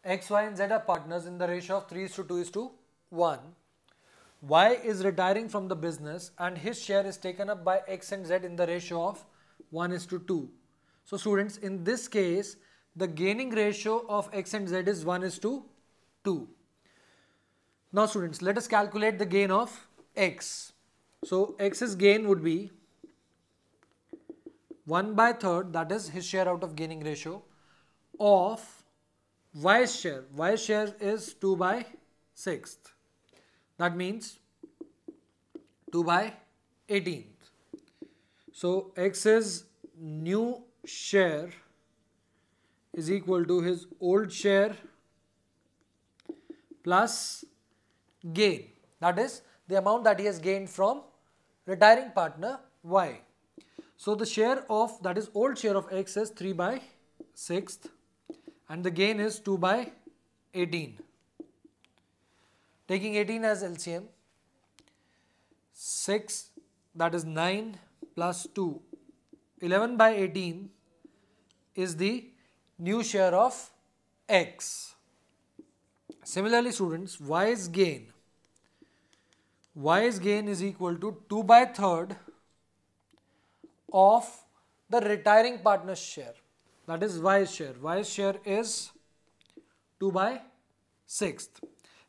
X, Y and Z are partners in the ratio of 3:2:1. Y is retiring from the business and his share is taken up by X and Z in the ratio of 1:2. So students, in this case, the gaining ratio of X and Z is 1:2. Now students, let us calculate the gain of X. So X's gain would be 1/3, that is his share out of gaining ratio, of Y's share. Y's share is 2/6. That means 2/18th. So X's new share is equal to his old share plus gain. That is the amount that he has gained from retiring partner Y. So the share of, that is old share of X is 3/6 and the gain is 2/18. Taking 18 as LCM, 6, that is 9 plus 2, 11/18 is the new share of X. Similarly students, Y's gain is equal to 2/3 of the retiring partner's share, that is Y's share. Y's share is 2/6.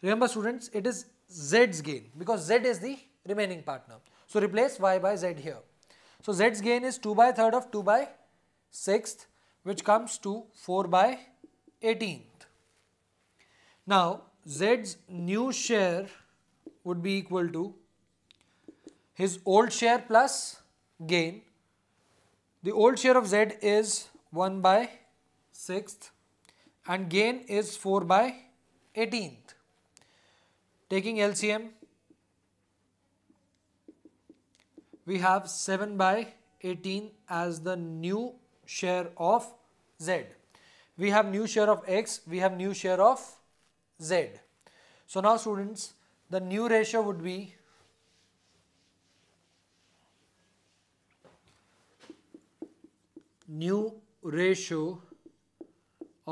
Remember students, it is Z's gain because Z is the remaining partner. So replace Y by Z here. So Z's gain is 2/3 of 2/6, which comes to 4/18th. Now Z's new share would be equal to his old share plus gain. The old share of Z is 1/6 and gain is 4/18th. Taking LCM, we have 7/18 as the new share of Z. We have new share of X, we have new share of Z. So now students, the new ratio would be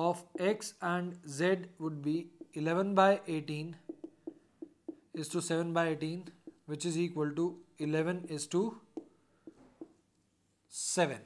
of X and Z would be 11/18 is to 7/18, which is equal to 11:7.